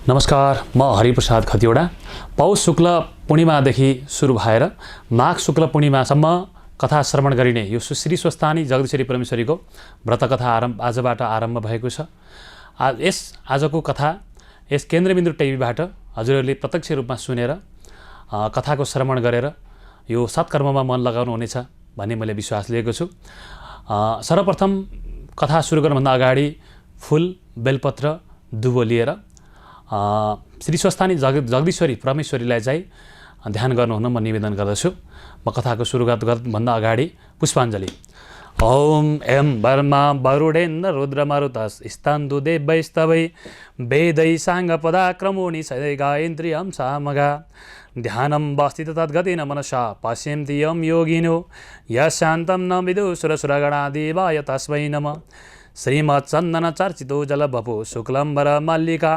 नमस्कार, म हरिप्रसाद खतिवडा। पौष शुक्ल पूर्णिमादेखि सुरु भएर माघ शुक्ल पूर्णिमासम्म कथा श्रवण गरिने यो श्री स्वस्थानी जगदीश्वरी परमेश्वरीको व्रतकथा आजबाट आरम्भ भएको छ। आजको कथा यस केन्द्रबिन्दु टिभीबाट हजुरहरूले प्रत्यक्ष रूपमा सुनेर कथाको श्रवण गरेर यो सत्कर्ममा मन लगाउनु हुनेछ भन्ने मैले विश्वास लिएको छु। सर्वप्रथम कथा सुरु गर्नुभन्दा अगाडि फूल, बेलपत्र, दुबो लिएर श्री स्वस्थानी जगदीश्वरी परमेश्वरीलाई चाहिँ ध्यान गर्नुहुन म निवेदन गर्दछु। म कथाको सुरुवात गर्नुभन्दा अगाडि पुष्पाञ्जली। ओम एम वर्मा वरुडेन्द्र रुद्रमरुतस् स्तन्दु देवैस्तवै वेदै साङ्गपदाक्रमोणि सदै गायन्त्र्यं सामगा ध्यानं वस्तित तद्गतेन मनसा पश्यन्ति यं योगिनो यशान्तं न विदुसुरसुरगणादेवाय तस्मै नमः। श्रीमत्चन्दन चर्चितो जलबपो शुक्लम्बर मल्लिका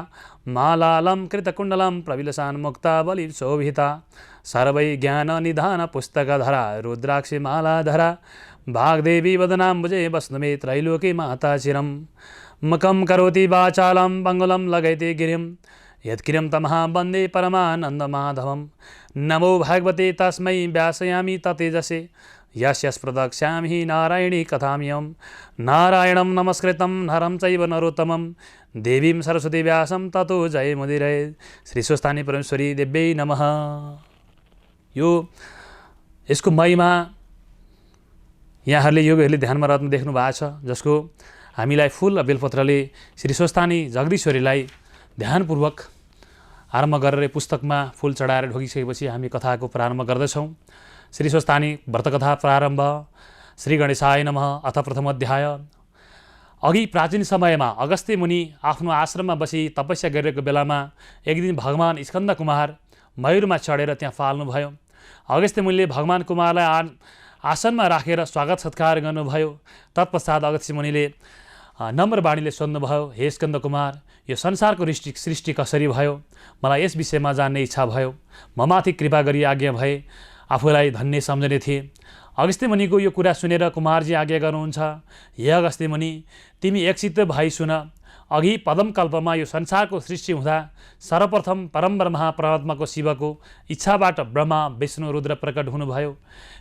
मालालं कृतकुण्डलं प्रविलसान् मुक्तावली शोभिता सर्वै ज्ञाननिधान पुस्तकधरा रुद्राक्षि मालाधरा वाग्देवी वदनाम्बुजे वस्नुमे त्रैलोकी माता चिरं मुखं करोति वाचालं पङ्गुलं लगयति गिरिं यत्किरं तमः वन्दे परमानन्दमाधवं। नमो भगवते तस्मै व्यासयामि ततेजसे यस्य प्रदक्ष्यामि नारायणी कथामियं नारायणं नमस्कृतं नरं चैव नरोत्तमं देवीं सरस्वती व्यासं ततो जयमुदीरये। श्री स्वस्थानी परमेश्वरी देव्यै नमः। यसको महिमा यहाँहरूले योगीहरूले ध्यानमा राख्नु देख्नु भएको छ, जसको हामीलाई फूल र बेलपत्रले श्री स्वस्थानी जगदीश्वरीलाई ध्यानपूर्वक आरम्भ गरेर पुस्तकमा फूल चढाएर ढोकिसकेपछि हामी कथाको प्रारम्भ गर्दछौँ। श्री स्वस्थानी व्रतकथा प्रारम्भ। श्री गणेशाय नमः। अथ प्रथम अध्याय। अघि प्राचीन समयमा अगस्त्य मुनि आफ्नो आश्रममा बसी तपस्या गरिरहेको बेलामा एक दिन भगवान स्कन्द कुमार मयूरमा चढेर त्यहाँ फाल्नुभयो। अगस्त्य मुनिले भगवान कुमारलाई आसनमा राखेर स्वागत सत्कार गर्नुभयो। तत्पश्चात अगस्त्य मुनिले नम्र बाणीले सोध्नुभयो, हे स्कन्द कुमार, यो संसारको सृष्टि कसरी भयो? मलाई यस विषयमा जान्ने इच्छा भयो। ममाथि कृपा गरी आज्ञा भए आफूलाई धन्य सम्झने थिए। अगस्त्य मुनिको यो कुरा सुनेर कुमारजी आज्ञा गर्नुहुन्छ, हे अगस्त्य मुनि, तिमी एकचित्त भई सुन। अघि पदमकल्पमा यो संसारको सृष्टि हुँदा सर्वप्रथम परमब्रह्मा परमात्माको शिवको इच्छाबाट ब्रह्मा विष्णु रुद्र प्रकट हुनुभयो।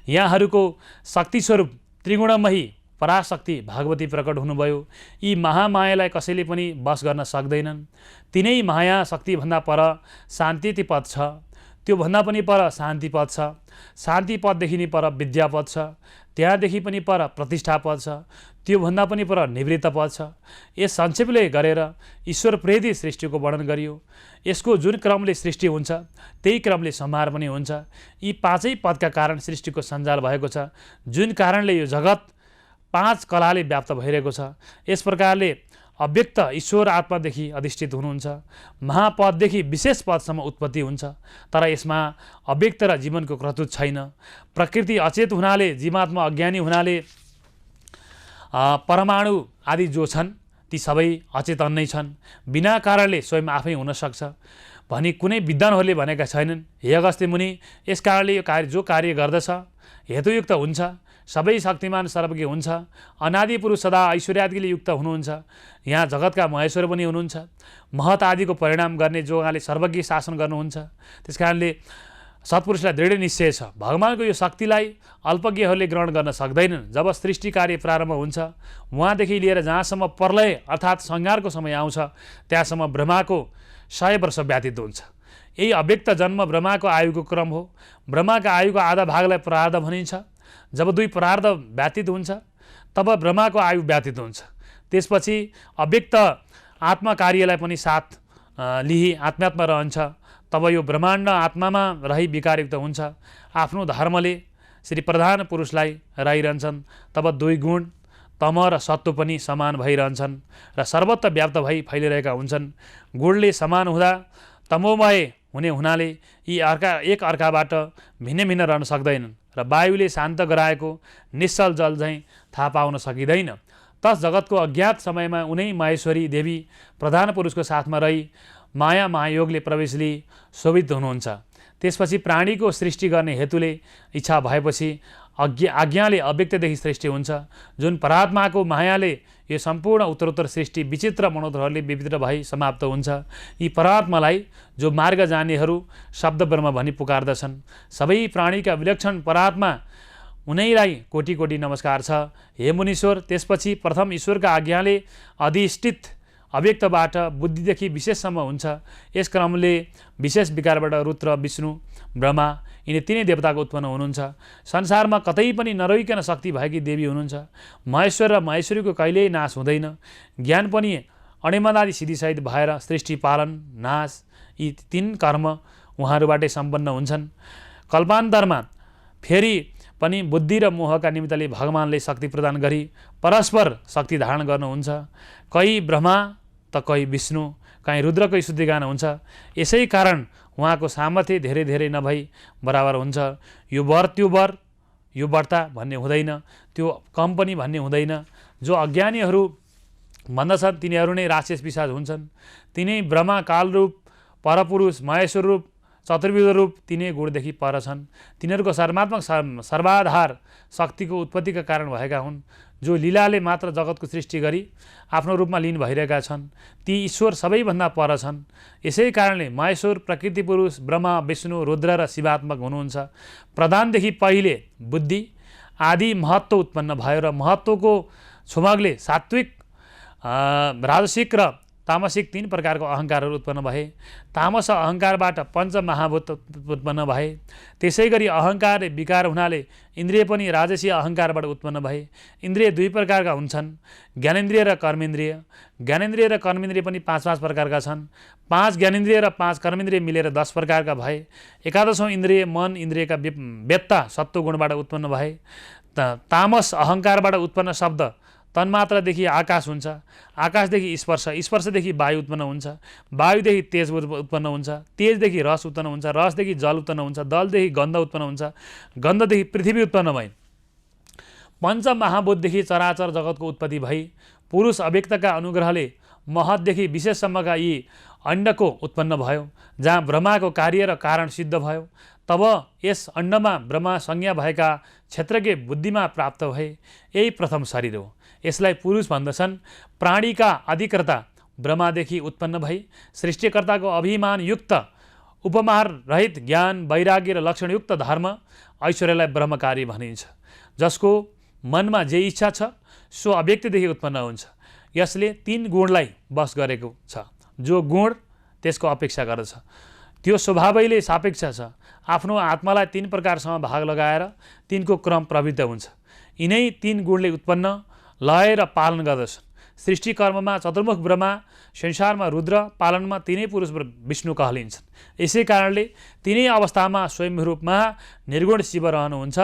यहाँहरूको शक्तिस्वरूप त्रिगुणमयी पराशक्ति भगवती प्रकट हुनुभयो। यी महामायालाई कसैले पनि बस गर्न सक्दैनन्। तिनै माया शक्तिभन्दा पर शान्ति पद छ, त्योभन्दा पनि पर शान्ति पद छ, शान्ति पददेखि नि पर विद्यापद छ, त्यहाँदेखि पनि पर प्रतिष्ठा पद छ, त्योभन्दा पनि पर निवृत्त पद छ। यस संक्षेपले गरेर ईश्वर प्रेरित सृष्टिको वर्णन गरियो। यसको जुन क्रमले सृष्टि हुन्छ त्यही क्रमले संहार पनि हुन्छ। यी पाँचै पदका कारण सृष्टिको सञ्जाल भएको छ, जुन कारणले यो जगत पाँच कलाले व्याप्त भइरहेको छ। यस प्रकारले अव्यक्त ईश्वर आत्मादेखि अधिष्ठित हुनुहुन्छ। महापददेखि विशेष पदसम्म उत्पत्ति हुन्छ, तर यसमा अव्यक्त र जीवनको क्रतुत छैन। प्रकृति अचेत हुनाले, जीवात्मा अज्ञानी हुनाले परमाणु आदि जो छन् ती सबै अचेतन नै छन्, बिना कारणले स्वयं आफै हुन सक्छ भनी कुनै विद्वानहरूले भनेका छैनन्। हे अगस्त्य मुनि, यस कारणले यो जो कार्य गर्दछ हेतुयुक्त हुन्छ, सबै शक्तिमान सर्वज्ञ हुन्छ, अनादि पुरुष सदा ऐश्वर्यादिले युक्त हुनुहुन्छ। यहाँ जगतका महेश्वर पनि हुनुहुन्छ। महत आदिको परिणाम गर्ने जो उहाँले सर्वज्ञ शासन गर्नुहुन्छ। त्यस कारणले सत्पुरुषलाई दृढ निश्चय छ, भगवानको यो शक्तिलाई अल्पज्ञहरूले ग्रहण गर्न सक्दैनन्। जब सृष्टि कार्य प्रारम्भ हुन्छ उहाँदेखि लिएर जहाँसम्म प्रलय अर्थात् संहारको समय आउँछ त्यहाँसम्म ब्रह्माको 100 वर्ष व्यतीत हुन्छ। यही अव्यक्त जन्म ब्रह्माको आयुको क्रम हो। ब्रह्माका आयुको आधा भागलाई प्रारब्ध भनिन्छ। जब दुई प्रारब्ध व्यतीत हुन्छ तब ब्रह्माको आयु व्यतीत हुन्छ। त्यसपछि अव्यक्त आत्मा कार्यलाई पनि साथ लिई आत्मात्मा रहन्छ। तब यो ब्रह्माण्ड आत्मामा रही विकारयुक्त हुन्छ। आफ्नो धर्मले श्री प्रधान पुरुषलाई रहिरहन्छन्। तब दुई गुण तम र सत्व पनि समान भइरहन्छन् र सर्वत्र व्याप्त भई फैलिरहेका हुन्छन्। गुणले समान हुँदा तमोमय हुने हुनाले यी एक अर्काबाट भिन्न भिन्न रहन सक्दैनन् र वायुले शान्त गराएको निश्चल जल झैँ थाहा पाउन सकिँदैन। तस जगतको अज्ञात समयमा उनै महेश्वरी देवी प्रधान पुरुषको साथमा रही माया महायोगले प्रवेश लिई शोभित हुनुहुन्छ। त्यसपछि प्राणीको सृष्टि गर्ने हेतुले इच्छा भएपछि आज्ञाले अव्यक्तदेखि सृष्टि हुन्छ, जुन परात्माको मायाले यो सम्पूर्ण उत्तरोत्तर सृष्टि विचित्र मनोधरहरूले विविध भई समाप्त हुन्छ। यी परात्मालाई जो मार्ग जानेहरू शब्द ब्रह्म भनी पुकार्दछन्। सबै प्राणीका विलक्षण परात्मा उनैलाई कोटि कोटि नमस्कार छ। हे मुनीश्वर, त्यसपछि प्रथम ईश्वरका आज्ञाले अधिष्ठित अव्यक्तबाट बुद्धिदेखि विशेषसम्म हुन्छ। यस क्रमले विशेष विकारबाट रुद्र, विष्णु, ब्रह्मा यिनी तिनै देवताको उत्पन्न हुनुहुन्छ। संसारमा कतै पनि नरहिकन शक्ति भएकी देवी हुनुहुन्छ। महेश्वर र महेश्वरीको कहिल्यै नाश हुँदैन। ज्ञान पनि अणेमदादि सिद्धिसहित भएर सृष्टि, पालन, नाश यी तीन कर्म उहाँहरूबाटै सम्पन्न हुन्छन्। कल्पान्तरमा फेरि पनि बुद्धि र मोहका निमित्तले भगवानले शक्ति प्रदान गरी परस्पर शक्ति धारण गर्नुहुन्छ। कहीँ ब्रह्मा त कहीँ विष्णु, कहीँ रुद्रकै शुद्धिगान हुन्छ। यसै कारण उहाँको सामर्थ्य धेरै धेरै नभई बराबर हुन्छ। यो वर त्यो वर, यो बढ्ता भन्ने हुँदैन, त्यो कम पनि भन्ने हुँदैन। जो अज्ञानीहरू भन्दछन् तिनीहरू नै राक्षस पिशाच हुन्छन्। तिनै ब्रह्मा, कालरूप, परपुरुष, महेश्वर रूप, चतुर्विध रूप तिनै गुणदेखि पर छन्। तिनीहरूको सर्वात्मक सर्वाधार शक्तिको उत्पत्तिका कारण भएका हुन्, जो लीलाले मात्र जगतको सृष्टि गरी आफ्नो रूपमा लीन भइरहेका छन्। ती ईश्वर सबैभन्दा पर छन्। यसै कारणले महेश्वर, प्रकृति पुरुष, ब्रह्मा, विष्णु, रुद्र र शिवात्मक हुनुहुन्छ। प्रधानदेखि पहिले बुद्धि आदि महत्त्व उत्पन्न भयो र महत्त्वको छुमगले सात्विक, राजसिक र तामसिक तीन प्रकारको अहङ्कारहरू उत्पन्न भए। तामस अहङ्कारबाट पञ्चमहाभूत उत्पन्न भए। त्यसै गरी अहङ्कारले विकार हुनाले इन्द्रिय पनि राजसीय अहङ्कारबाट उत्पन्न भए। इन्द्रिय दुई प्रकारका हुन्छन्, ज्ञानेन्द्रिय र कर्मेन्द्रिय। ज्ञानेन्द्रिय र कर्मेन्द्रिय पनि 5-5 प्रकारका छन्। 5 ज्ञानेन्द्रिय र 5 कर्मेन्द्रिय मिलेर 10 प्रकारका भए। एकादशौँ इन्द्रिय मन इन्द्रियका वेत्ता सत्वगुणबाट उत्पन्न भए। तामस अहङ्कारबाट उत्पन्न शब्द तन्मात्रादेखि आकाश हुन्छ। आकाशदेखि स्पर्श, स्पर्शदेखि वायु उत्पन्न हुन्छ। वायुदेखि तेज उत्पन्न हुन्छ। तेजदेखि रस उत्पन्न हुन्छ। रसदेखि जल उत्पन्न हुन्छ। जलदेखि गन्ध उत्पन्न हुन्छ। गन्धदेखि पृथ्वी उत्पन्न भई पञ्चमहाभूतदेखि चराचर जगतको उत्पत्ति भई पुरुष अव्यक्तका अनुग्रहले महतदेखि विशेषसम्मका यी अण्डको उत्पन्न भयो, जहाँ ब्रह्माको कार्य र कारण सिद्ध भयो। तब यस अण्डमा ब्रह्मा संज्ञा भएका क्षेत्रज्ञ बुद्धिमा प्राप्त भए। यही प्रथम शरीर हो। यसलाई पुरुष भन्दछन्। प्राणीका अधिकर्ता ब्रह्मादेखि उत्पन्न भई सृष्टिकर्ताको अभिमानयुक्त उपमार रहित ज्ञान, वैराग्य र लक्षणयुक्त धर्म ऐश्वर्यलाई ब्रह्मकारी भनिन्छ। जसको मनमा जे इच्छा छ सो अव्यक्तदेखि उत्पन्न हुन्छ। यसले 3 गुणलाई बस गरेको छ। जो गुण त्यसको अपेक्षा गर्दछ त्यो स्वभावैले सापेक्ष छ। आफ्नो आत्मालाई 3 प्रकारसँग भाग लगाएर 3को क्रम प्रवृत्त हुन्छ। यिनै 3 गुणले उत्पन्न, लय र पालन गर्दछन्। सृष्टि कर्ममा चतुर्मुख ब्रह्मा, संसारमा रुद्र, पालनमा तिनै पुरुष विष्णु कहलिन्छन्। यसै कारणले तिनै अवस्थामा स्वयं रूपमा निर्गुण शिव रहनुहुन्छ।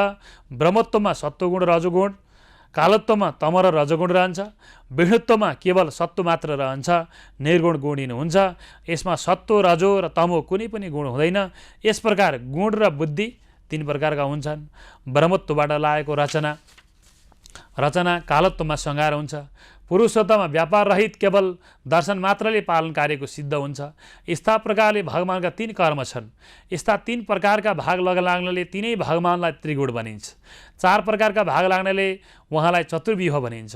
ब्रह्मत्वमा सत्वगुण रजोगुण, कालत्वमा तम र रजोगुण रहन्छ। विष्णुत्वमा केवल सत्व मात्र रहन्छ, निर्गुण गुणहीन हुन्छ। यसमा सत्व, रजो र तमो कुनै पनि गुण हुँदैन। यस प्रकार गुण र बुद्धि 3 प्रकारका हुन्छन्। ब्रह्मत्वबाट लागेको रचना कालत्वमा सङ्घार हुन्छ। पुरुषोत्तमा व्यापार रहित केवल दर्शन मात्रले पालन कार्यको सिद्ध हुन्छ। यस्ता प्रकारले भगवानका 3 कर्म छन्। यस्ता 3 प्रकारका भाग लाग्नाले तिनै भगवानलाई त्रिगुण भनिन्छ। 4 प्रकारका भाग लाग्नाले उहाँलाई चतुर्व्यूह भनिन्छ।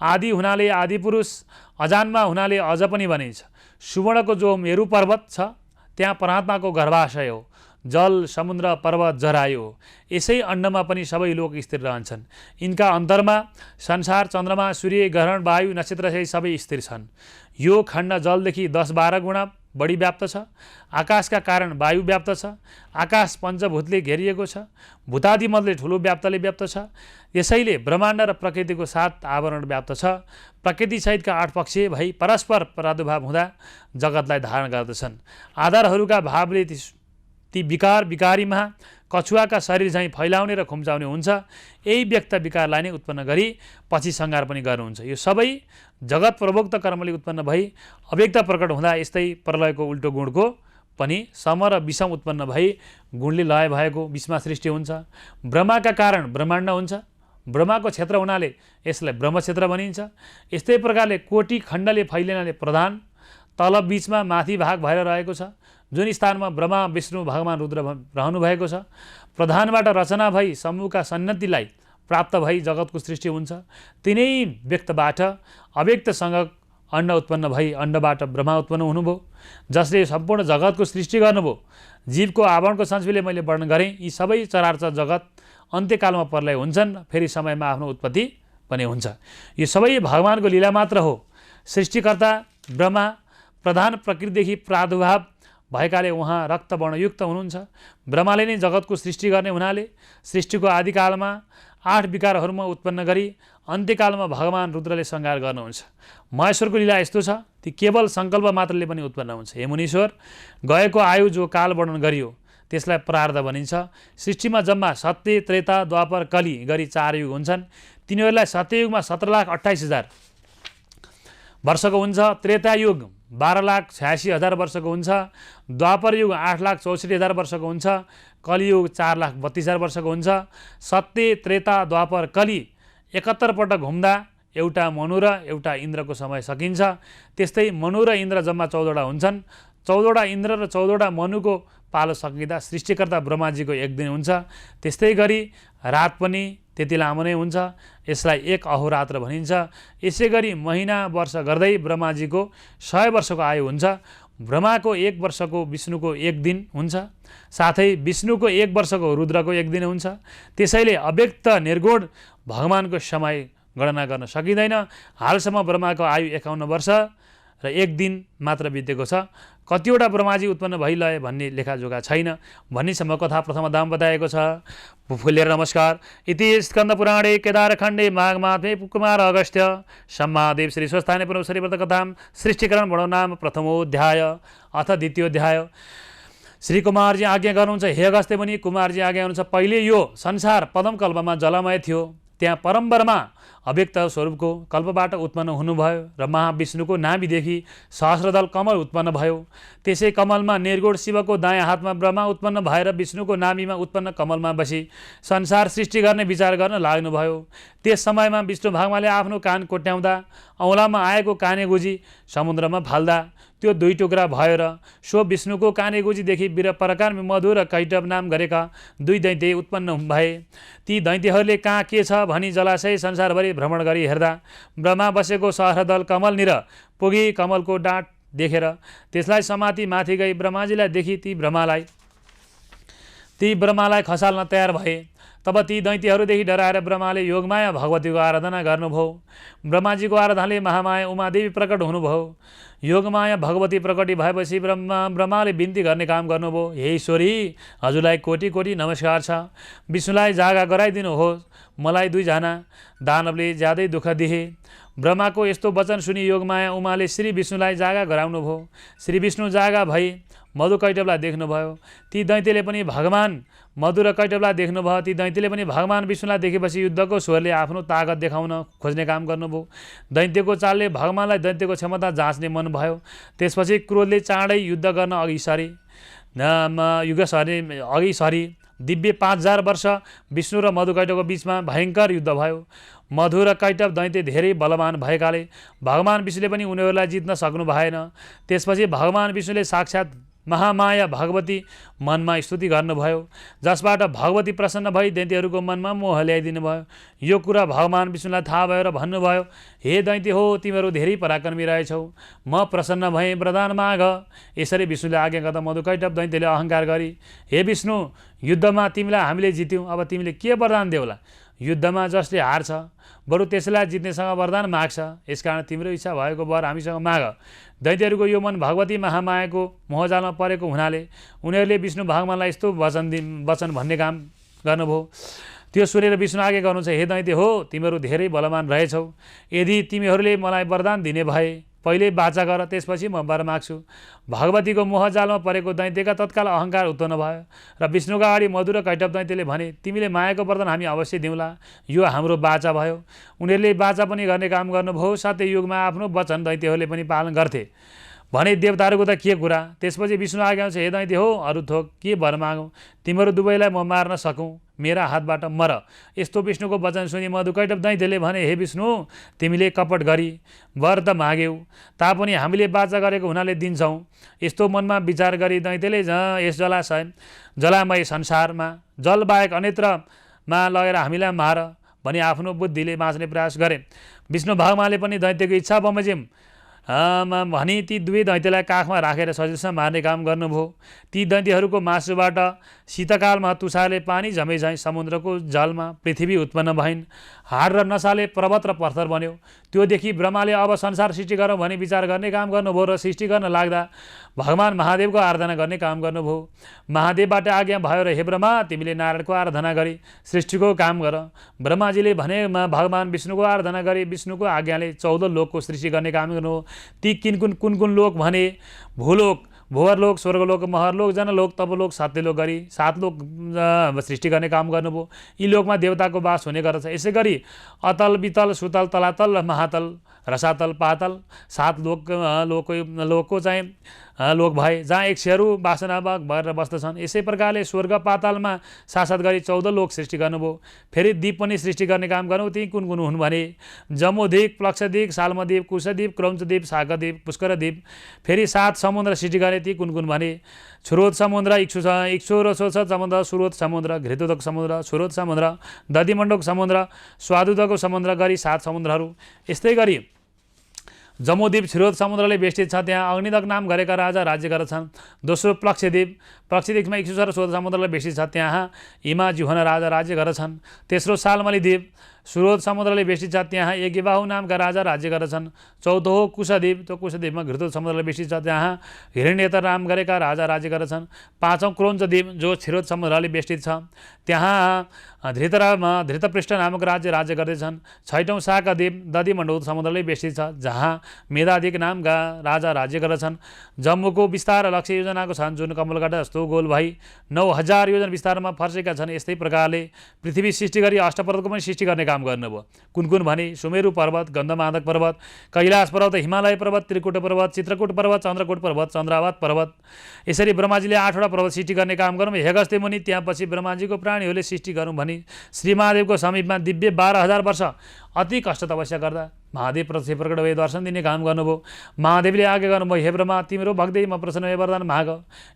आदि हुनाले आदि पुरुष, अजानमा हुनाले अज पनि भनिन्छ। सुवर्णको जो मेरु पर्वत छ त्यहाँ परमात्माको गर्भाशय हो। जल, समुद्र, पर्वत जरायो। यसै अण्डमा पनि सबै लोक स्थिर रहन्छन्। यिनका अन्तरमा संसार, चन्द्रमा, सूर्य, ग्रहण, वायु, नक्षत्र सहित सबै स्थिर छन्। यो खण्ड जलदेखि 10-12 गुणा बढी व्याप्त छ। आकाशका कारण वायु व्याप्त छ। आकाश पञ्चभूतले घेरिएको छ। भूतादि मतले ठुलो व्याप्तले व्याप्त छ। यसैले ब्रह्माण्ड र प्रकृतिको 7 आवरण व्याप्त छ। प्रकृति सहितका 8 पक्ष भई परस्पर प्रादुर्भाव हुँदा जगतलाई धारण गर्दछन्। आधारहरूका भावले ती विकारीमा कछुवाका शरीर झैँ फैलाउने र खुम्चाउने हुन्छ। यही व्यक्त विकारलाई नै उत्पन्न गरी पछि सङ्घार पनि गर्नुहुन्छ। यो सबै जगत प्रभोक्त कर्मले उत्पन्न भई अव्यक्त प्रकट हुँदा यस्तै प्रलयको उल्टो गुणको पनि सम र विषम उत्पन्न भई गुणले लय भएको बिचमा सृष्टि हुन्छ। ब्रह्माका कारण ब्रह्माण्ड हुन्छ। ब्रह्माको क्षेत्र हुनाले यसलाई ब्रह्मक्षेत्र भनिन्छ। यस्तै प्रकारले कोटि खण्डले फैलिनाले प्रधान, तल बीचमा माथि भाग भएर रहेको छ। जुन स्थानमा ब्रह्मा, विष्णु, भगवान रुद्र रहनु भएको छ। प्रधानबाट रचना भई समूहका सन्नतिलाई प्राप्त भई जगतको सृष्टि हुन्छ। तिनै व्यक्तबाट अव्यक्तसँग अण्ड उत्पन्न भई अण्डबाट ब्रह्मा उत्पन्न हुनुभयो, जसले सम्पूर्ण जगतको सृष्टि गर्नुभयो। जीवको आवरणको संस्कृतिले मैले वर्णन गरेँ। यी सबै चराचर जगत अन्त्यकालमा प्रलय हुन्छन्, फेरि समयमा आफ्नो उत्पत्ति पनि हुन्छ। यो सबै भगवानको लीला मात्र हो। सृष्टिकर्ता ब्रह्मा प्रधान प्रकृतिदेखि प्रादुर्भाव भएकाले उहाँ रक्तवर्णयुक्त हुनुहुन्छ। ब्रह्माले नै जगतको सृष्टि गर्ने हुनाले सृष्टिको आदिकालमा 8 विकारहरूमा उत्पन्न गरी अन्त्यकालमा भगवान रुद्रले संहार गर्नुहुन्छ। महेश्वरको लीला यस्तो छ, ती केवल सङ्कल्प मात्रले पनि उत्पन्न हुन्छ। हे मुनीश्वर, गएको आयु जो काल वर्णन गरियो त्यसलाई प्रारब्ध भनिन्छ। सृष्टिमा जम्मा सत्य, त्रेता, द्वापर, कली गरी 4 युग हुन्छन्। तिनीहरूलाई सत्ययुगमा 17,28,000 वर्षको हुन्छ, त्रेता युग 12,86,000 वर्षको हुन्छ, द्वापर युग 8,64,000 वर्षको हुन्छ, कलियुग 4,32,000 वर्षको हुन्छ। सत्य, त्रेता, द्वापर, कली 71 पटक घुम्दा एउटा मनु र एउटा इन्द्रको समय सकिन्छ। त्यस्तै मनु र इन्द्र जम्मा 14वटा हुन्छन्। 14वटा इन्द्र र 14वटा मनुको पालो सकिँदा सृष्टिकर्ता ब्रह्माजीको 1 दिन हुन्छ। त्यस्तै गरी रात पनि त्यति लामो नै हुन्छ। यसलाई 1 अहोरात्र भनिन्छ। यसै गरी महिना वर्ष गर्दै ब्रह्माजीको 100 वर्षको आयु हुन्छ। ब्रह्माको 1 वर्षको विष्णुको 1 दिन हुन्छ। साथै विष्णुको 1 वर्षको रुद्रको 1 दिन हुन्छ। त्यसैले अव्यक्त निर्गुण भगवानको समय गणना गर्न सकिँदैन। हालसम्म ब्रह्माको आयु 51 वर्ष र 1 दिन मात्र बितेको छ। कतिवटा ब्रह्माजी उत्पन्न भइलए भन्ने लेखाजोखा छैन भन्नेसम्म कथा प्रथमधाम बताएको छ। फुलेर नमस्कार। इति स्कन्द पुराणे केदारखण्डे माघ माधे कुमार अगस्त्य सम्मादेव श्री स्वस्थाने पुनः कथाम सृष्टिकरण वर्णन नाम प्रथमोऽध्याय अथ द्वितीयोऽध्याय। श्री कुमारजी आज्ञा गर्नुहुन्छ, हे अगस्त्य मुनि, कुमारजी आज्ञा गर्नुहुन्छ, पहिले यो संसार पदमकल्पमा जलमय थियो। त्यहाँ परमब्रह्मा अव्यक्त स्वरूपको कल्पबाट उत्पन्न हुनुभयो र महाविष्णुको नाभिदेखि सहस्रदल कमल उत्पन्न भयो। त्यसै कमलमा निर्गुण शिवको दायाँ हातमा ब्रह्मा उत्पन्न भएर विष्णुको नाभिमा उत्पन्न कमलमा बसी संसार सृष्टि गर्ने विचार गर्न लाग्नुभयो। त्यस समयमा विष्णु भगवानले आफ्नो कान कोट्याउँदा औँलामा आएको कानेगुजी समुद्रमा फाल्दा त्यो 2 टुक्रा भयो र सो विष्णुको कानेगुजीदेखि वीरपराक्रम मधु र कैटव नाम गरेका 2 दैत्य उत्पन्न भए। ती दैत्यहरूले कहाँ के छ भनी जलाशय संसारभरि भ्रमण गरी हेर्दा ब्रह्मा बसेको सहस्रदल कमलनिर पुगी कमलको डाँठ देखेर त्यसलाई समाती माथि गई ब्रह्माजीलाई देखि ती ब्रह्मालाई खसाल्न तयार भए। तब ती दैत्यहरूदेखि डराएर ब्रह्माले योगमाया भगवतीको आराधना गर्नुभयो। ब्रह्माजीको आराधनाले महामाया उमादेवी प्रकट हुनुभयो। योगमाया भगवती प्रकटी भएपछि ब्रह्माले बिन्ती गर्ने काम गर्नुभयो। हे ईश्वरी, हजुरलाई कोटि कोटि नमस्कार छ। विष्णुलाई जागा गराइदिनुहोस्। मलाई 2 जना दानवले ज्यादै दुःख दिए। ब्रह्माको यस्तो वचन सुनि योगमाया उमाले श्री विष्णुलाई जागा गराउनुभयो। श्री विष्णु जागा भई मधु कैटवलाई देख्नुभयो। ती दैत्यले पनि भगवान मधु र कैटवलाई देख्नुभयो। ती दैत्यले पनि भगवान विष्णुलाई देखेपछि युद्धको स्वरले आफ्नो ताकत देखाउन खोज्ने काम गर्नुभयो। दैत्यको चालले भगवानलाई दैत्यको क्षमता जाँच्ने मन भयो। त्यसपछि क्रोधले चाँडै युद्ध गर्न अघि सरी दिव्य 5000 वर्ष विष्णु र मधु कैटवको बीचमा भयङ्कर युद्ध भयो। मधु र कैटव दैत्य धेरै बलवान भएकाले भगवान विष्णुले पनि उनीहरूलाई जित्न सक्नु भएन। त्यसपछि भगवान विष्णुले साक्षात् महामाया भगवती मनमा स्तुति गर्नुभयो, जसबाट भगवती प्रसन्न भई दैत्यहरूको मनमा मोह ल्याइदिनु भयो। यो कुरा भगवान विष्णुलाई थाहा भएर भन्नुभयो, हे दैत्य हो, तिमीहरू धेरै पराक्रमी रहेछौ, म प्रसन्न भएँ, वरदान माग। यसरी विष्णुले आज्ञा गर्दा मधु कैटव दैत्यले अहङ्कार गरी, हे विष्णु, युद्धमा तिमीलाई हामीले जित्यौँ, अब तिमीले के वरदान देऊला? युद्धमा जसले हार्छ बरु त्यसलाई जित्नेसँग वरदान माग्छ। यसकारण तिम्रो इच्छा भएको वर हामीसँग माग। दैत्यहरूको यो मन भगवती महामायाको मोहजालमा परेको हुनाले उनीहरूले विष्णु भगवानलाई यस्तो वचन भन्ने काम गर्नुभयो। त्यो सुनेर विष्णु आज्ञा गर्नुहुन्छ, हे दैत्य हो, तिमीहरू धेरै बलवान रहेछौ। यदि तिमीहरूले मलाई वरदान दिने भए पहिले बाचा गर, त्यसपछि म वर माग्छु। भगवतीको मोहजालमा परेको दैत्यका तत्काल अहङ्कार उत्पन्न भयो र विष्णुका अगाडि मधु र कैटव दैत्यले भने, तिमीले मायाको वरदान हामी अवश्य दिउँला, यो हाम्रो बाचा भयो। उनीहरूले बाचा पनि गर्ने काम गर्नुभयो। साथै युगमा आफ्नो वचन दैत्यहरूले पनि पालन गर्थे। भने देवताहरूको त के कुरा। त्यसपछि विष्णु आज्ञा आउँछ, हे दैत्य हो अरू थोक के वर मागौँ, तिमीहरू दुवैलाई म मार्न सकौँ, मेरा हातबाट मर। यस्तो विष्णुको वचन सुनि मधुकैटभ दैत्यले भने, हे विष्णु तिमीले कपट गरी वर त माग्यौ, तापनि हामीले बाचा गरेको हुनाले दिन्छौँ। यस्तो मनमा विचार गरी दैत्यले यस जलामय संसारमा जलबाहेक अन्यत्रमा लगेर हामीलाई मार भनी आफ्नो बुद्धिले बाँच्ने प्रयास गरे। विष्णु भगवानले पनि दैत्यको इच्छा बमोजिम भनी ती दुवै दैत्यलाई काखमा राखेर सजिलोसँग मार्ने काम गर्नुभयो। ती दैत्यहरूको मासुबाट शीतकालमा तुषारले पानी झमै झैँ समुद्रको जलमा पृथ्वी उत्पन्न भइन्। हाड र नसाले पर्वत र पत्थर बन्यो। त्योदेखि ब्रह्माले अब संसार सृष्टि गरौँ भनी विचार गर्ने काम गर्नुभयो र सृष्टि गर्न लाग्दा भगवान महादेवको आराधना गर्ने काम गर्नुभयो। महादेवबाट आज्ञा भयो र हे ब्रह्मा तिमीले नारायणको आराधना गरी सृष्टिको काम गर। ब्रह्माजीले भने भगवान विष्णुको आराधना गरी विष्णुको आज्ञाले 14 लोकको सृष्टि गर्ने काम गर्नु। ती कुन कुन लोक भने भूलोक, भुवरलोक, स्वर्गलोक, महरलोक, जनलोक, तपलोक, सत्यलोक गरी 7 लोक सृष्टि गर्ने काम गर्नुभयो। यी लोकमा देवताको वास हुने गर्दछ। यसै गरी अतल, वितल, सुतल, तलातल र महातल, रसातल, पातल 7 लोकको चाहिँ लोक भए, जहाँ यक्षहरू वासनाभाग भएर बस्दछन्। यसै प्रकारले स्वर्ग पातालमा शासक गरी 14 लोक सृष्टि गर्नुभयो। फेरि द्वीप पनि सृष्टि गर्ने काम गर्नु। ती कुन हुन् भने जम्बूद्वीप, प्लक्षद्वीप, साल्मद्वीप, कुशद्वीप, क्रौञ्चद्वीप, शाकद्वीप, पुष्करद्वीप। फेरि 7 समुद्र सृष्टि गरे। ती कुन भने छुरोत समुद्र, इक्षुरोत्सोच समुद्र, सुरोत समुद्र, घृतोदक समुद्र, सुरोत समुद्र, दधिमण्डोक समुद्र, स्वादुदको समुद्र गरी 7 समुद्रहरू। यस्तै गरी जम्बूद्वीप क्षीरोद समुद्रले बेष्टित छ, त्यहाँ अग्निदक नाम गरेका राजा राज्य गर्दछन्। दोस्रो प्लक्षद्वीप, प्लक्षद्वीपमा इक्षुसर स्रोत समुद्रले बेष्टित छ, त्यहाँ हिमाजिह्वन राजा राज्य गर्दछन्। तेस्रो सालमली द्वीप, सुरोध समुद्रले बेष्टित छ, त्यहाँ यज्ञबाहु नामका राजा राज्य गर्दछन्। चौथो हो कुशद्वीप, त्यो कुशद्वीपमा घृतोद समुद्रले बेष्टित छ, त्यहाँ हिरण्यतर नाम गरेका राजा राज्य गर्दछन्। पाँचौँ क्रौञ्चद्वीप जो क्षीरोद समुद्रले बेष्टित छ, त्यहाँ धृतपृष्ठ नामक राज्य गर्दछन्। छैटौँ शाकद्वीप दधिमण्डोक समुद्रले बेष्टित छ, जहाँ मेधादिक नामका राजा राज्य गर्दछन्। जम्मूको विस्तार लक्ष्य योजनाको छन्, जुन कमलगढा जस्तो गोल भई 9000 योजना विस्तारमा फर्सेका छन्। यस्तै प्रकारले पृथ्वी सृष्टि गरी अष्टपर्वतको पनि सृष्टि गर्ने काम गर्नुभयो। कुन भने सुमेरु पर्वत, गन्धमादक पर्वत, कैलाश पर्वत, हिमालय पर्वत, त्रिकुट पर्वत, चित्रकूट पर्वत, चन्द्रकूट पर्वत, चन्द्रावत पर्वत। यसरी ब्रह्माजीले 8वटा पर्वत सृष्टि गर्ने काम गर्नु। हेगस्त्य मुनि त्यहाँ पछि ब्रह्माजीको प्राणीहरूले सृष्टि गरौँ भनी श्री महादेवको समीपमा दिव्य 12000 वर्ष अति कष्ट तपस्या गर्दा महादेव प्रकट भए दर्शन दिने काम गर्नुभयो। महादेवले आज्ञा गर्नुभयो, हे ब्रह्मा तिम्रो भक्तै म प्रसन्न भए वरदान माग।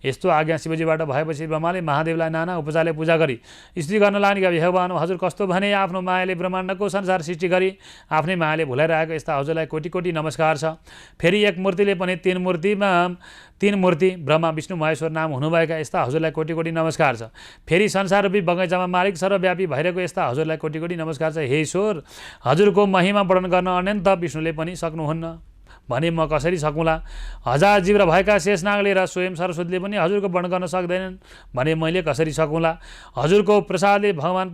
यस्तो आज्ञा शिवजीबाट भएपछि ब्रह्माले महादेवलाई नाना उपचारले पूजा गरी स्तुति गर्न लाग्ने। हे भगवान हजुर कस्तो भने आफ्नो मायाले ब्रह्माण्डको संसार सृष्टि गरी आफ्नै मायाले भुलाइरहेको यस्ता हजुरलाई कोटी कोटी नमस्कार छ। फेरि एक मूर्तिले पनि 3 मूर्ति ब्रह्मा विष्णु महेश्वर नाम हुनुभएका यस्ता हजुरलाई कोटी कोटी नमस्कार छ। फेरि संसार रूपी बगैँचामा मालिक सर्वव्यापी भइरहेको यस्ता हजुरलाई कोटी कोटी नमस्कार छ। हे ईश्वर हजुरको महिमा वर्णन गर्न अनन्त विष्णुले पनि सक्नुहुन्न भने म कसरी सकौँला। 1000 जिब्र भएका शेषनागले र स्वयं सरस्वतीले पनि हजुरको वर्णन गर्न सक्दैनन् भने मैले कसरी सकौँला। हजुरको प्रसादले भगवान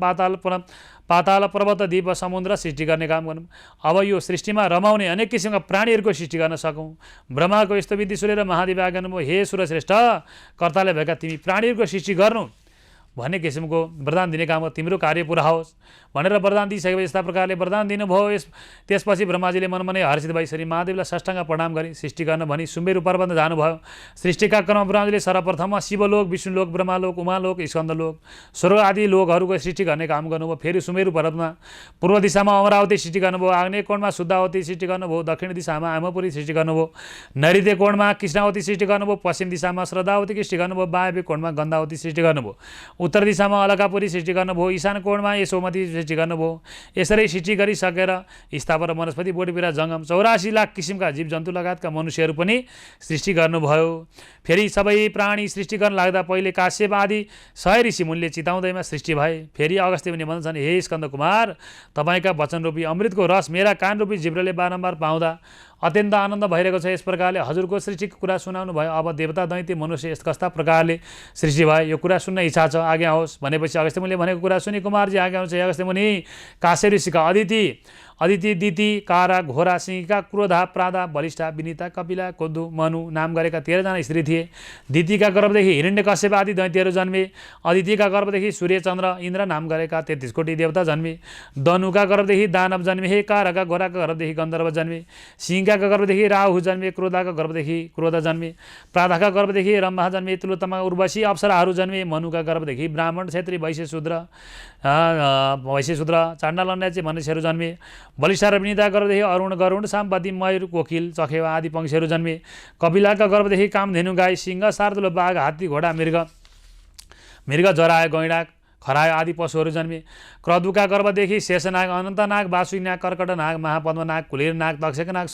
पाताल पर्वत द्वीप समुद्र सृष्टि गर्ने काम गर्नु। अब यो सृष्टिमा रमाउने अनेक किसिमका प्राणीहरूको सृष्टि गर्न सकौँ। ब्रह्माको यस्तो विधि सुनेर महादेव आज्ञा गर्नुभयो, हे सुरश्रेष्ठ कर्ताले भएका तिमी प्राणीहरूको सृष्टि गर्नु भन्ने किसिमको वरदान दिने काम तिम्रो कार्य पुरा होस् भनेर वरदान दिइसकेपछि यस्ता प्रकारले वरदान दिनुभयो। त्यसपछि ब्रह्माजीले मनमनै हर्षित भई श्री महादेवलाई साष्टाङ्ग प्रणाम गरी सृष्टि गर्न भनी सुमेरु पर्वतमा जानुभयो। सृष्टिका क्रममा ब्रह्माजीले सर्वप्रथममा शिवलोक, विष्णुलोक, ब्रह्मालोक, उमालोक, स्कन्दलोक, स्वर्ग आदि लोकहरूको सृष्टि गर्ने काम गर्नुभयो। फेरि सुमेरु पर्वतमा पूर्व दिशामा अमरावती सृष्टि गर्नुभयो, आग्नेय कोणमा शुद्धावती सृष्टि गर्नुभयो, दक्षिण दिशामा आमपुरी सृष्टि गर्नुभयो, नैऋत्य कोणमा कृष्णावती सृष्टि गर्नुभयो, पश्चिम दिशामा श्रद्धावती सृष्टि गर्नुभयो, वायव्य कोणमा गन्धावती सृष्टि गर्नुभयो, उत्तर दिशामा अलकापुरी सृष्टि गर्नुभयो, ईशान कोणमा यशोमती सृष्टि गर्नुभयो। यसरी सृष्टि गरिसकेर स्थावर वनस्पति बोटबिरा जङ्गम 84 लाख किसिमका जीवजन्तु लगायतका मनुष्यहरू पनि सृष्टि गर्नुभयो। फेरि सबै प्राणी सृष्टि गर्न लाग्दा पहिले काश्यप आदि 100 ऋषि मुनिले चिताउँदैमा सृष्टि भए। फेरि अगस्त्य मुनि भन्छन्, हे स्कन्द कुमार तपाईँका वचनरूपी अमृतको रस मेरा कानरूपी जिब्रले बारम्बार पाउँदा अत्यन्त आनन्द भइरहेको छ। यस प्रकारले हजुरको सृष्टिको कुरा सुनाउनु भयो। अब देवता दैत्य मनुष्य कस्ता प्रकारले सृष्टि भयो यो कुरा सुन्न इच्छा छ, आज्ञा होस् भनेपछि अगस्त्य मुनिले भनेको कुरा सुनि कुमारजी आज्ञा हुन्छ। अगस्त्य मुनि काश्यप ऋषिका अदिति अदिति दिति कारा घोरा सिंहिका क्रोधा प्रादा बलिष्ठा विनिता कपिला कोदु मनु नाम गरेका 13जना स्त्री थिए। दितिका गर्भदेखि हिरण्यकश्यप आदि दैत्यहरू जन्मे। अदितिका गर्भदेखि सूर्य चन्द्र इन्द्र नाम गरेका 33 कोटी देवता जन्मे। दनुका गर्भदेखि दानव जन्मे। कारका घोराका गर्भदेखि गन्धर्व जन्मे। सिंहका गर्भदेखि राहु जन्मे। क्रोधाका गर्भदेखि क्रोध जन्मे। प्रादाका गर्भदेखि रम्भा जन्मे। तुलोत्तमा उर्वशी अप्सराहरू जन्मे। मनुका गर्भदेखि ब्राह्मण क्षेत्री वैश्य शूद्र चाण्डाल अन्याची मनुष्यहरू जन्मे। बलिष्ठा र विनिता गर्भदेखि अरुण गरुण साम्पति मयूर कोकिल चखेवा आदि पंक्षीहरू जन्मे। कपिलाका गर्भदेखि कामधेनु गाई सिंह शार्दूल बाघ हात्ती घोडा मृग जराय गैँडा खरायो आदि पशुहरू जन्मे। क्रदुका गर्भदेखि शेषनाग अनन्तनाग वासुकी नाग कर्कट नाग महापद्मनाग कुलेर नाग तक्षक नाग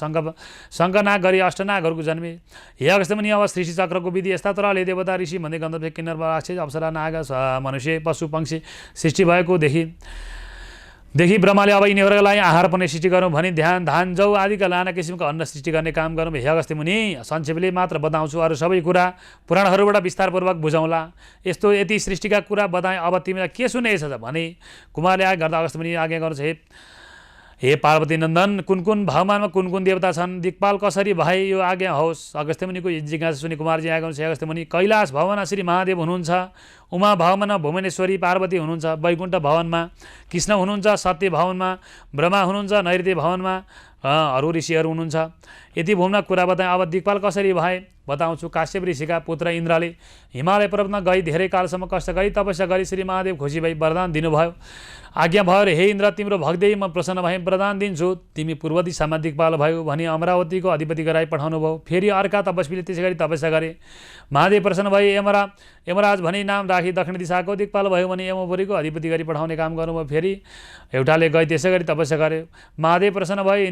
शङ्खनाग गरी अष्टनागहरूको जन्मे। हे अगस्त्यमुनि अब सृष्टि चक्रको विधि यस्ता तरले देवता ऋषि भन्दै गन्धर्व किन्नर राक्षस अप्सरा नाग मनुष्य पशु पंक्षी सृष्टि भएको देखि ब्रह्माले अब यिनीहरूलाई आहार पनि सृष्टि गरौँ भनी धान जौ आदिका नाना किसिमका अन्न सृष्टि गर्ने काम गरौँ। हे अगस्त्यमुनि संक्षेपले मात्र बताउँछु, अरू सबै कुरा पुराणहरूबाट विस्तारपूर्वक बुझाउँला। यति सृष्टिका कुरा बताएँ, अब तिमीलाई के सुनेछ भने कुमारले आज्ञा गर्दा अगस्त्यमुनि आज्ञा गर्छ, हे पार्वती नन्दन कुन भावमानमा कुन देवता छन्, दिक्पाल कसरी भए यो आज्ञा होस्। अगस्त्यमुनिको जिज्ञासा सुनि कुमारजी आज्ञा गर्नुहुन्छ, अगस्त्यमुनि कैलाश भवनमा श्री महादेव हुनुहुन्छ, उमा भवनमा भुवनेश्वरी पार्वती हुनुहुन्छ, वैकुण्ठ भवनमा कृष्ण हुनुहुन्छ, सत्य भवनमा ब्रह्मा हुनुहुन्छ, नैऋत्य भवनमा अरू ऋषिहरू हुनुहुन्छ। यति भूमना कुरा बताएँ। अब दिक्पाल कसरी भए बताउँछु। काश्यप ऋषिका पुत्र इन्द्रले हिमालय पर्वतमा गई धेरै कालसम्म कष्ट गरी तपस्या गरी श्री महादेव खुसी भई वरदान दिनुभयो। आज्ञा भयो रे, हे इन्द्र तिम्रो भक्तै म प्रसन्न भएँ, वरदान दिन्छु, तिमी पूर्व दिशामा दिक्पाल भयो भनी अमरावतीको अधिपति गराई पठाउनु भयो। फेरि अर्का तपस्वीले त्यसै गरी तपस्या गरे। महादेव प्रसन्न भए यमराज भनी नाम राखी दक्षिण दिशाको दिक्पाल भयो भने यमपुरीको अधिपति गरी पठाउने काम गर्नुभयो। फेरि एउटाले गई त्यसै गरी तपस्या गरे। महादेव प्रसन्न भए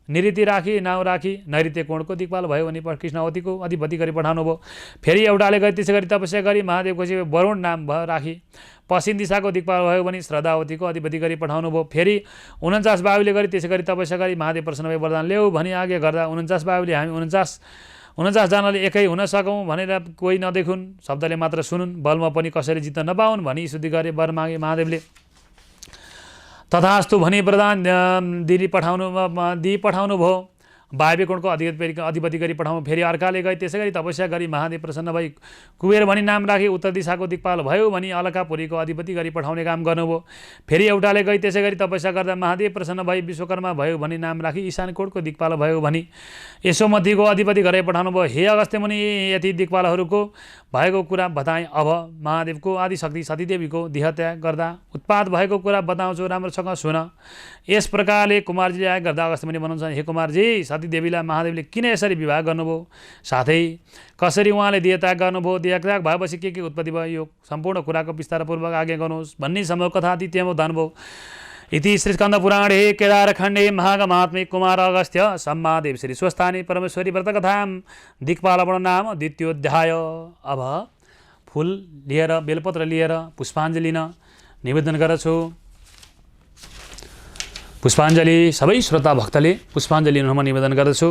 निरीति राखी नाउँ राखी नैऋत्य कोणको दिक्पाल भयो भने कृष्णावतीको अधिपति गरी पठाउनु भयो। फेरि एउटाले गई त्यसै गरी तपस्या गरी महादेव खुसी वरुण नाम राखी पश्चिम दिशाको दिक्पाल भयो भने श्रद्धावतीको अधिपति गरी पठाउनु भयो। फेरि 49 बाबुले गरी त्यसै गरी तपस्या गरी महादेव प्रसन्न भई वरदान ल्याऊ भनी आज्ञा गर्दा 49 बाबुले हामी 49 जनाले एकै हुन सकौँ भनेर कोही नदेखुन्, शब्दले मात्र सुनुन्, बलमा पनि कसरी जित्न नपाउन् भनी स्तुति गरे। वर मागे महादेवले तथास्तु भनी वरदान दिई पठाउनु भयो। वायव्यकोणको अधिपति गरी पठाउनु। फेरि अर्काले गई त्यसै गरी तपस्या गरी महादेव प्रसन्न भई कुबेर भनी नाम राखी उत्तर दिशाको दिक्पाल भयो भनी अलकापुरीको अधिपति गरी पठाउने काम गर्नुभयो। फेरि एउटाले गई त्यसै गरी तपस्या गर्दा महादेव प्रसन्न भई विश्वकर्मा भयो भनी नाम राखी ईशान कोणको दिक्पाल भयो भनी यशोमतीको अधिपति गरी पठाउनु भयो। हे अगस्त्यमुनि यति दिक्पालहरूको भएको कुरा बताएँ। अब महादेवको आदिशक्ति सतीदेवीको देहत्याग गर्दा उत्पात भएको कुरा बताउँछु, राम्रोसँग सुन। यस प्रकारले कुमारजीले आज्ञा गर्दा अगस्त्यमुनि भन्नुहुन्छ, हे कुमारजी सतीदेवीलाई महादेवले किन यसरी विवाह गर्नुभयो, साथै कसरी उहाँले देहत्याग गर्नुभयो, देहत्याग भएपछि के उत्पत्ति भयो, यो सम्पूर्ण कुराको विस्तारपूर्वक आज्ञा गर्नुहोस् भन्ने सम्भव कथा तित्यमो धनुभयो। इति श्रीस्कन्द पुराणे केदारखण्डे महागमात्मे कुमार अगस्त्य सम्मादेव श्री स्वस्थानी परमेश्वरी व्रतकथाम दिक्पालवर्ण नाम द्वितीयोध्याय। अब फुल लिएर बेलपत्र लिएर पुष्पाञ्जली लिन निवेदन गर्छु। पुष्पाञ्जली सबै श्रोता भक्तले पुष्पाञ्जली लिनुमा निवेदन गर्दछु।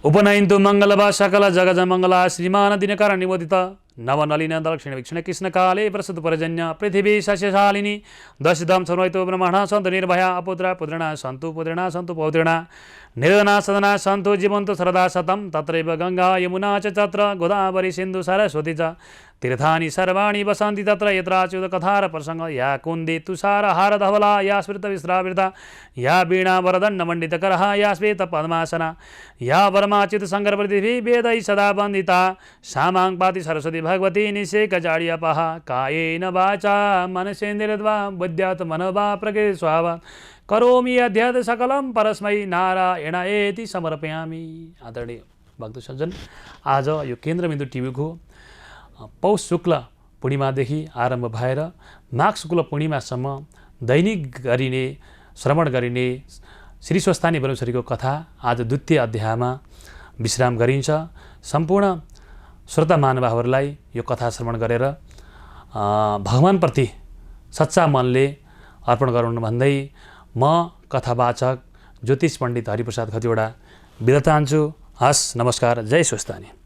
उपनयन्तु मङ्गलवा सकल जगज मङ्गला श्रीमान दिनकर निवेदित नवनलिन दक्षिण वीक्षण कृष्णकाले प्रसुत पर्जन्य पृथिवी सस्यशालिनी दशदम सर्वैतो ब्रह्मण सन्तु निर्भया अपुत्र पुत्रिणा सन्तु पौत्रिणा निर्धना सदना सन्तु जीवन्तु सरदा शतम तत्रैव गङ्गा यमुना च तत्र गोदावरी सिन्धु सरस्वती च तीर्थानि सर्वाणि वसन्ति तत्र यत्राच्युत कथार प्रसङ्ग या कुन्दी तुषार हार धवला या स्मृत विश्रावृता या वीणा वरदण्ड मण्डितकरः या श्वेत पद्मासना या वर्माच्युत शङ्कर पृथिवी वेदै सदा वन्दिता सामाङ् पाति सरस्वती भगवती निषेक जाड्यपः कायेन वाचा मनसेन्द्रियद्वा बुद्ध्यात् मनोवा प्रकृति स्वभावात् करोमि अध्यत् सकलं परस्मै नारायणायेति समर्पयामि। आदरणीय भक्त सज्जन, आज यो केन्द्रबिन्दु टिभीको पौष शुक्ल पूर्णिमादेखि आरम्भ भएर माघ शुक्ल पूर्णिमासम्म दैनिक गरिने श्रवण गरिने श्री स्वस्थानी परमेश्वरीको कथा आज द्वितीय अध्यायमा विश्राम गरिन्छ। सम्पूर्ण श्रोता महानुभावहरूलाई यो कथा श्रवण गरेर भगवानप्रति सच्चा मनले अर्पण गराउनु भन्दै म कथावाचक ज्योतिष पण्डित हरिप्रसाद खतिवडा बिदा चाहन्छु। हस्, नमस्कार, जय स्वस्थानी।